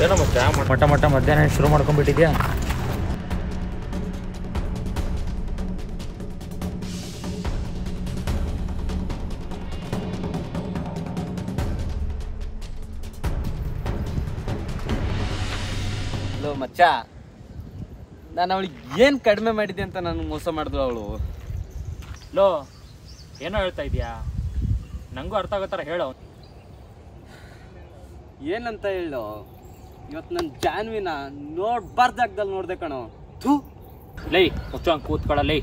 ಏನೋ ಮಟ್ಟ ಮಧ್ಯಾಹ್ನ ಶುರು ಮಾಡ್ಕೊಂಡ್ಬಿಟ್ಟಿದ್ಯಾ? ಹಲೋ ಮಚ್ಚ, ನಾನು ಅವಳಿಗೆ ಏನು ಕಡಿಮೆ ಮಾಡಿದೆ ಅಂತ ನಾನು ಮೋಸ ಮಾಡಿದ್ಲು ಅವಳು. ಲೋ ಏನೋ ಹೇಳ್ತಾ ಇದೀಯಾ? ನನಗೂ ಅರ್ಥ ಆಗೋ ಥರ ಹೇಳೋ. ಏನಂತ ಹೇಳೋ, ಇವತ್ತು ನನ್ನ ಜಾನ್ವಿನ ನೋಡ್ಬಾರ್ದಾಗ್ದಲ್ಲಿ ನೋಡ್ದೆ ಕಣೋ. ಥೂ ಲೈ ಮುಚ್ಚೋಂಗೆ ಕೂತ್ಕೊಳ್ಳ. ಲೈ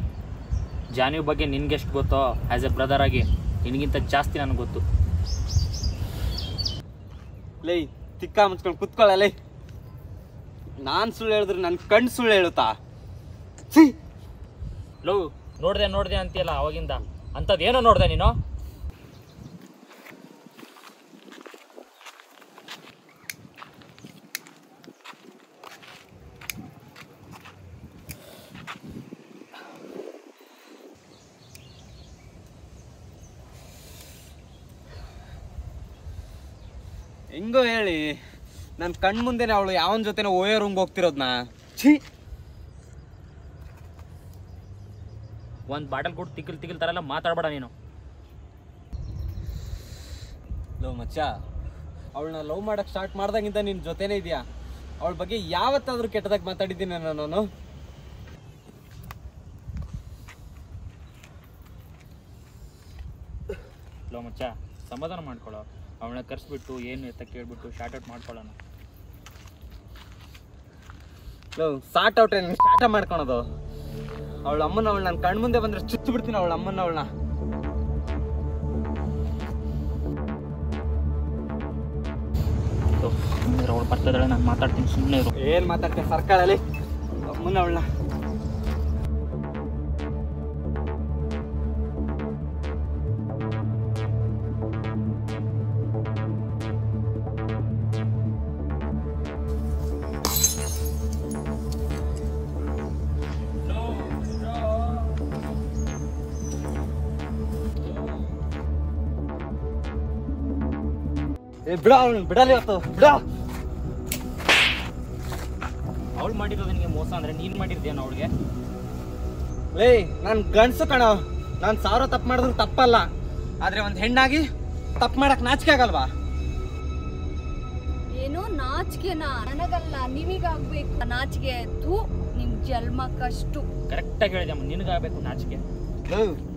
ಜಾನ್ವಿ ಬಗ್ಗೆ ನಿನ್ಗೆಷ್ಟು ಗೊತ್ತೋ ಆ್ಯಸ್ ಎ ಬ್ರದರ್ ಆಗಿ ನಿನಗಿಂತ ಜಾಸ್ತಿ ನನಗೆ ಗೊತ್ತು. ಲೈ ತಿಕ್ಕ ಮುಚ್ಕೊಂಡು ಕೂತ್ಕೊಳ್ಳ. ಲೈ ನಾನು ಸುಳ್ಳು ಹೇಳಿದ್ರೆ ನನ್ನ ಕಣ್ಣು ಸುಳ್ಳು ಹೇಳುತ್ತಾ? ಲೋ ನೋಡ್ದೆ ಅಂತೀಯಲ್ಲ ಅವಾಗಿಂದ, ಅಂಥದ್ದೇನೋ ನೋಡ್ದೆ ನೀನು? ಹೆಂಗೋ ಹೇಳಿ, ನನ್ನ ಕಣ್ಣು ಮುಂದೆನೆ ಅವಳು ಯಾವನ ಜೊತೆನೋ ಓಯೋ ರೂಮ್ಗೆ ಹೋಗ್ತಿರೋದ್ನ. ಛೀ, ಒಂದು ಬಾಟಲ್ ಕೊಟ್ಟು ತಿಕ್ಕಿಲ್ ಥರ ಎಲ್ಲ ಮಾತಾಡ್ಬೇಡ ನೀನು. ಲೋ ಮಚ್ಚ, ಅವಳನ್ನ ಲವ್ ಮಾಡಕ್ಕೆ ಸ್ಟಾರ್ಟ್ ಮಾಡ್ದಾಗಿಂದ ನಿನ್ನ ಜೊತೆನೇ ಇದೆಯಾ? ಅವಳ ಬಗ್ಗೆ ಯಾವತ್ತಾದ್ರೂ ಕೆಟ್ಟದಾಗಿ ಮಾತಾಡಿದ್ದೀನಿ ನಾನು? ಲೋ ಮಚ್ಚ, ಸಮಾಧಾನ ಮಾಡ್ಕೊಳ್ಳೋ. ಅವಳನ್ನ ಕರೆಸ್ಬಿಟ್ಟು ಏನು ಎತ್ತ ಕೇಳ್ಬಿಟ್ಟು ಶಾರ್ಟ್ ಔಟ್ ಮಾಡ್ಕೊಳ್ಳೋಣ. ಲೋ ಸಾರ್ಟ್ ಔಟ್ ಏನು ಸ್ಟಾರ್ಟ್ ಮಾಡ್ಕೊಳೋದು? ಅವಳ ಅಮ್ಮನ ಅವಳು ನನ್ನ ಕಣ್ಣು ಮುಂದೆ ಬಂದ್ರೆ ಚುಚ್ಚು ಬಿಡ್ತೀನಿ ಅವಳ ಅಮ್ಮನ. ಅವಳನ್ನ ಅವಳು ಬರ್ತಿದ್ದಾಳೆ, ನಾನು ಮಾತಾಡ್ತೀನಿ, ಸುಮ್ಮನೆ ಇರು. ಏನು ಮಾತಾಡ್ತೀನಿ ಸರ್ಕಾರಲ್ಲಿ ಅಮ್ಮನ ಅವಳನ್ನ. ಬಿಡ ಅವಳು, ಬಿಡಲಿ ಇವತ್ತು, ಬಿಡ. ಅವಳು ಮಾಡಿರೋದು ನಿನಗೆ ಮೋಸ ಅಂದರೆ ನೀನು ಮಾಡಿರ್ದೇನೋ ಅವಳಿಗೆ? ಲೇ ನಾನು ಗಂಡಸು ಕಣೋ, ನಾನು 1000 ತಪ್ಪು ಮಾಡಿದ್ರು ತಪ್ಪಲ್ಲ. ಆದರೆ ಒಂದು ಹೆಣ್ಣಾಗಿ ತಪ್ಪು ಮಾಡಕ್ಕೆ ನಾಚಿಕೆ ಆಗಲ್ವಾ? ಏನೋ ನಾಚಿಕೆನಾ? ನನಗಲ್ಲ, ನಿಮಗಾಗ್ಬೇಕು ನಾಚಿಕೆ. ತೂ ನಿಮ್ ಜನ್ಮಕ್ಕಷ್ಟು. ಕರೆಕ್ಟಾಗಿ ಹೇಳಿದಮ್ಮ, ನಿನಗಾಗಬೇಕು ನಾಚಿಕೆ.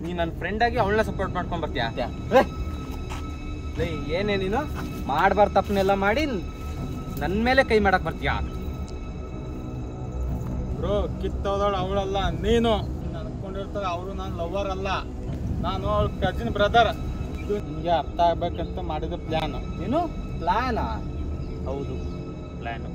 ನೀ ನನ್ನ ಫ್ರೆಂಡಾಗಿ ಅವಳನ್ನ ಸಪೋರ್ಟ್ ಮಾಡ್ಕೊಂಡ್ ಬರ್ತೀಯ? ಲೇ ಏನೇ ನೀನು ಮಾಡಬಾರ್ದು ತಪ್ಪನೆಲ್ಲ ಮಾಡಿ ನನ್ನ ಮೇಲೆ ಕೈ ಮಾಡಕ್ ಬರ್ತೀಯ? ಬ್ರೋ, ಕಿತ್ತೋದವಳು ಅವಳಲ್ಲ, ನೀನು ಅನ್ಕೊಂಡಿರ್ತಾರೆ. ಅವರು ನಾನು ಲವರ್ ಅಲ್ಲ, ನಾನು ಅವಳ ಕಜಿನ್ ಬ್ರದರ್. ಇದು ನಿಮಗೆ ಅರ್ಥ ಆಗ್ಬೇಕಂತ ಮಾಡಿದ ಪ್ಲ್ಯಾನ್. ಏನು ಪ್ಲಾನಾ? ಹೌದು, ಪ್ಲ್ಯಾನು.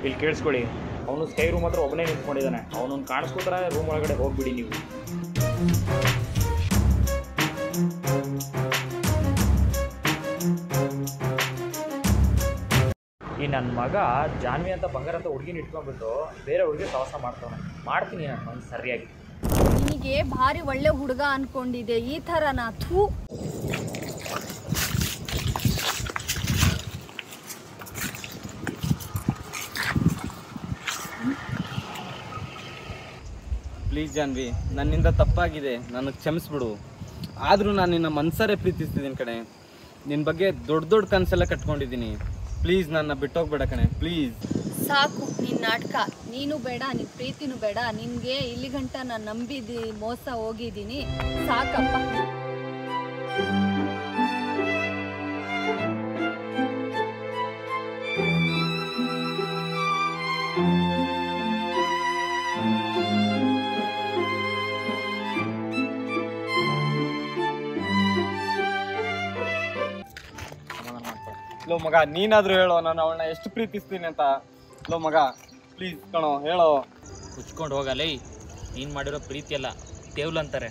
ಇಲ್ಲಿ ಕೇಳಿಸ್ಕೊಳ್ಳಿ, ಅವನು ಸ್ಕೈ ರೂಮ್ ಹತ್ರ ಒಬ್ಬನೇ ನಿಂತ್ಕೊಂಡಿದ್ದಾನೆ. ಅವನನ್ನು ಕಾಣಿಸ್ಕೊತಾರೆ ರೂಮ್ ಒಳಗಡೆ ಹೋಗ್ಬಿಡಿ ನೀವು. ಈ ನನ್ನ ಮಗ ಜಾನ್ವಿ ಅಂತ ಬಂಗಾರ ಅಂತ ಹುಡುಗಿನ ಇಟ್ಕೊಂಡ್ಬಿಟ್ಟು ಬೇರೆ ಹುಡುಗಿ ಸಹವಾಸ ಮಾಡ್ತೀನಿ ನನ್ನ ಮನಸ್ಸು ಸರಿಯಾಗಿ. ನಿನಗೆ ಭಾರಿ ಒಳ್ಳೆ ಹುಡುಗ ಅನ್ಕೊಂಡಿದ್ದೆ, ಈ ಥರನಾ? ಥೂ. ಪ್ಲೀಸ್ ಜಾನ್ವಿ, ನನ್ನಿಂದ ತಪ್ಪಾಗಿದೆ, ನನಗೆ ಕ್ಷಮಿಸ್ಬಿಡು. ಆದರೂ ನಾನು ನಿನ್ನ ಮನ್ಸರೇ ಪ್ರೀತಿಸ್ತಿದ್ದೀನಿ ಕಣೆ. ನಿನ್ನ ಬಗ್ಗೆ ದೊಡ್ಡ ದೊಡ್ಡ ಕನಸೆಲ್ಲ ಕಟ್ಕೊಂಡಿದ್ದೀನಿ. ಪ್ಲೀಸ್ ನನ್ನ ಬಿಟ್ಟೋಗ್ಬೇಡ ಕಣೆ, ಪ್ಲೀಸ್. ಸಾಕು ನಿನ್ನ ನಾಟಕ. ನೀನು ಬೇಡ, ನಿನ್ನ ಪ್ರೀತಿನೂ ಬೇಡ. ನಿನಗೆ ಇಲ್ಲಿ ಗಂಟ ನಾನು ನಂಬಿದ್ದು ಮೋಸ ಹೋಗಿದ್ದೀನಿ, ಸಾಕಪ್ಪ. ಲೋ ಮಗ, ನೀನಾದ್ರೂ ಹೇಳೋ ನಾನು ಅವಳನ್ನ ಎಷ್ಟು ಪ್ರೀತಿಸ್ತೀನಿ ಅಂತ. ಲೋ ಮಗ ಪ್ಲೀಸ್ ಕಣೋ, ಹೇಳೋ. ಹುಚ್ಕೊಂಡು ಹೋಗಲ್ಲ. ನೀನು ಮಾಡಿರೋ ಪ್ರೀತಿ ಅಲ್ಲ, ತೇವ್ಲು ಅಂತಾರೆ.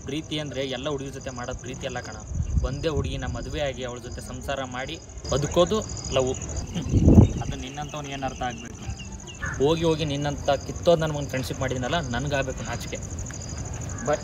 ಪ್ರೀತಿ ಅಂದರೆ ಎಲ್ಲ ಹುಡುಗಿ ಜೊತೆ ಮಾಡೋದು ಪ್ರೀತಿ ಅಲ್ಲ ಕಣ. ಒಂದೇ ಹುಡುಗಿನ ಮದುವೆ ಆಗಿ ಅವಳ ಜೊತೆ ಸಂಸಾರ ಮಾಡಿ ಬದುಕೋದು ಲವ್. ಅದು ನಿನ್ನಂಥವ್ನು ಏನು ಅರ್ಥ ಆಗಬೇಕು. ಹೋಗಿ ಹೋಗಿ ನಿನ್ನಂಥ ಕಿತ್ತೋದು ನನ್ನ ಒಂದು ಫ್ರೆಂಡ್ಶಿಪ್ ಮಾಡಿದ್ನಲ್ಲ, ನನಗಾಗಬೇಕು ನಾಚಿಕೆ. ಬಾಯ್.